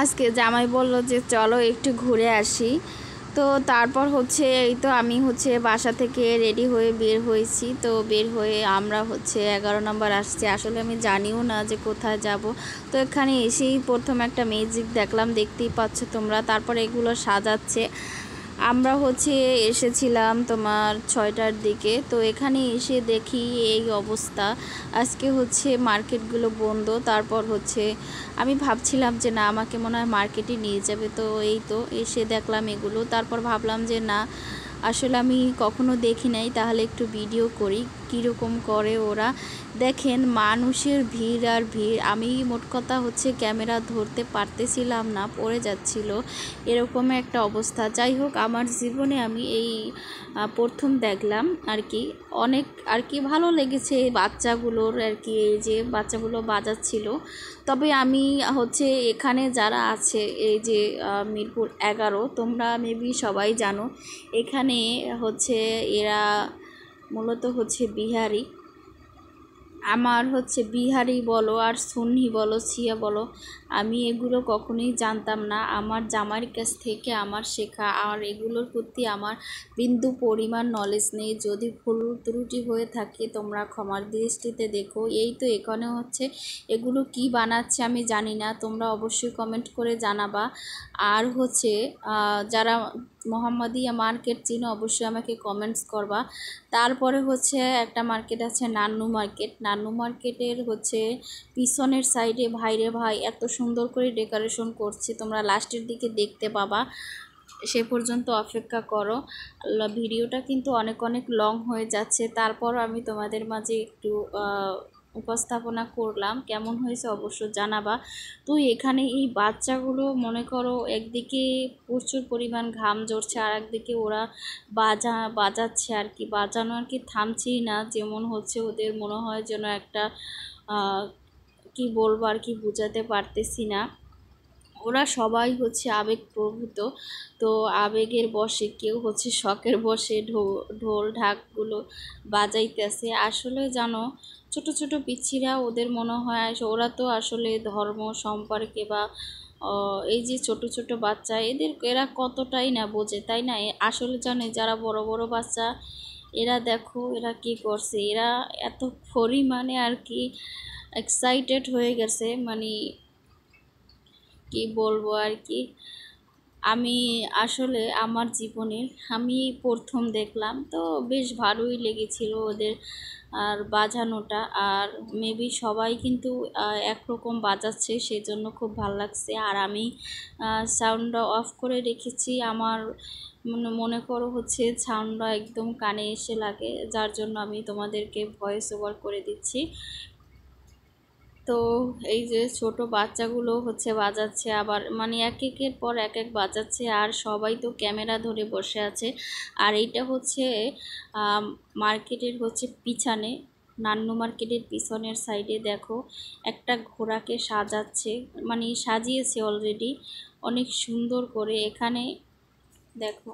আজকে জামাই বলল যে চলো একটু ঘুরে আসি। তো তারপর হচ্ছে এই তো আমি হচ্ছে বাসা থেকে রেডি হয়ে বের হয়েছি। তো বের হয়ে আমরা হচ্ছে 11 নম্বর আসছি। আসলে আমি জানিও না যে কোথায় যাব। তো এখানে এসেই প্রথম একটা ম্যাজিক দেখলাম, দেখতেই পাচ্ছ তোমরা। তারপর এগুলো সাজাচ্ছে। আমরা হচ্ছে এসেছিলাম তোমার 6টার দিকে। তো এখানে এসে দেখি এই অবস্থা। আজকে হচ্ছে মার্কেটগুলো বন্ধ। তারপর হচ্ছে আমি ভাবছিলাম যে না, আমাকে মনে হয় মার্কেটে নিয়ে যাবে। তো এই তো এসে দেখলাম এগুলো। তারপর ভাবলাম যে না, আসলে আমি কখনো দেখি নাই, তাহলে একটু ভিডিও করি কীরকম করে ওরা। দেখেন মানুষের ভিড় আর ভিড়। আমি মোট কথা হচ্ছে ক্যামেরা ধরতে পারতেছিলাম না, পড়ে যাচ্ছিল, এরকম একটা অবস্থা। যাই হোক, আমার জীবনে আমি এই প্রথম দেখলাম আর কি। অনেক আর কি ভালো লেগেছে বাচ্চাগুলোর আর কি, এই যে বাচ্চাগুলো বাজাচ্ছিল। তবে আমি হচ্ছে এখানে যারা আছে এই যে মিরপুর 11, তোমরা মেবি সবাই জানো, এখানে হচ্ছে এরা মূলত হচ্ছে বিহারি। আমার হচ্ছে বিহারি বলো আর সুন্নি বলো, শিয়া বলো, আমি এগুলো কখনোই জানতাম না। আমার জামাইয়ের কাছ থেকে আমার শেখা, আর এগুলোর প্রতি আমার বিন্দু পরিমাণ নলেজ নেই। যদি ভুল ত্রুটি হয়ে থাকে তোমরা ক্ষমার দৃষ্টিতে দেখো। এই তো এখানে হচ্ছে এগুলো কি বানাচ্ছে আমি জানি না, তোমরা অবশ্যই কমেন্ট করে জানাবা। আর হচ্ছে যারা মোহাম্মদিয়া মার্কেট চিনো অবশ্যই আমাকে কমেন্টস করবা। তারপরে হচ্ছে একটা মার্কেট আছে নান্নু মার্কেট। নান্নু মার্কেটের হচ্ছে পিছনের সাইডে ভাইরে ভাই এত সুন্দর করে ডেকোরেশন করছে, তোমরা লাস্টের দিকে দেখতে পাবা। সে পর্যন্ত অপেক্ষা করো। ভিডিওটা কিন্তু অনেক অনেক লং হয়ে যাচ্ছে, তারপর আমি তোমাদের মাঝে একটু উপস্থাপনা করলাম। কেমন হয়েছে অবশ্য জানাবা। তো এখানে এই বাচ্চাগুলো মনে করো একদিকে প্রচুর পরিমাণ ঘাম ঝরছে, আর একদিকে ওরা বাজাচ্ছে আর কি, বাজানো আর কি থামছেই না। যেমন হচ্ছে ওদের মনে হয় যেন একটা কি বলবো আর কি বোঝাতে পারতেছি না। ওরা সবাই হচ্ছে আবেগপ্রবৃত। তো আবেগের বশে, কেউ হচ্ছে শখের বশে ঢোল ঢাকগুলো বাজাইতেছে। আসলে জানো, ছোট ছোট পিচ্ছিরা, ওদের মনে হয় ওরা তো আসলে ধর্ম সম্পর্কে বা এই যে ছোট ছোট বাচ্চা, এরা কতটাই না বোঝে, তাই না? আসলে জানে যারা বড় বড় বাচ্চা, এরা দেখো এরা কি করছে, এরা এত পরিমাণে আর কি এক্সাইটেড হয়ে গেছে, মানে কি বলবো আর কি। আমি আসলে আমার জীবনের আমি প্রথম দেখলাম, তো বেশ ভালোই লেগেছিল ওদের আর বাজানোটা। আর মেবি সবাই কিন্তু একরকম বাজাচ্ছে, সেজন্য খুব ভালো লাগছে। আর আমি সাউন্ডটা অফ করে রেখেছি। আমার মনে করো হচ্ছে সাউন্ডটা একদম কানে এসে লাগে, যার জন্য আমি তোমাদেরকে ভয়েস ওভার করে দিচ্ছি। তো এই যে ছোট বাচ্চাগুলো হচ্ছে বাজাচ্ছে, আবার মানে এক একের পর এক এক বাজাচ্ছে, আর সবাই তো ক্যামেরা ধরে বসে আছে। আর এইটা হচ্ছে মার্কেটের হচ্ছে পিছনে, নান্নু মার্কেটের পিছনের সাইডে দেখো একটা ঘোড়াকে সাজাচ্ছে, মানে সাজিয়েছে অলরেডি অনেক সুন্দর করে। এখানে দেখো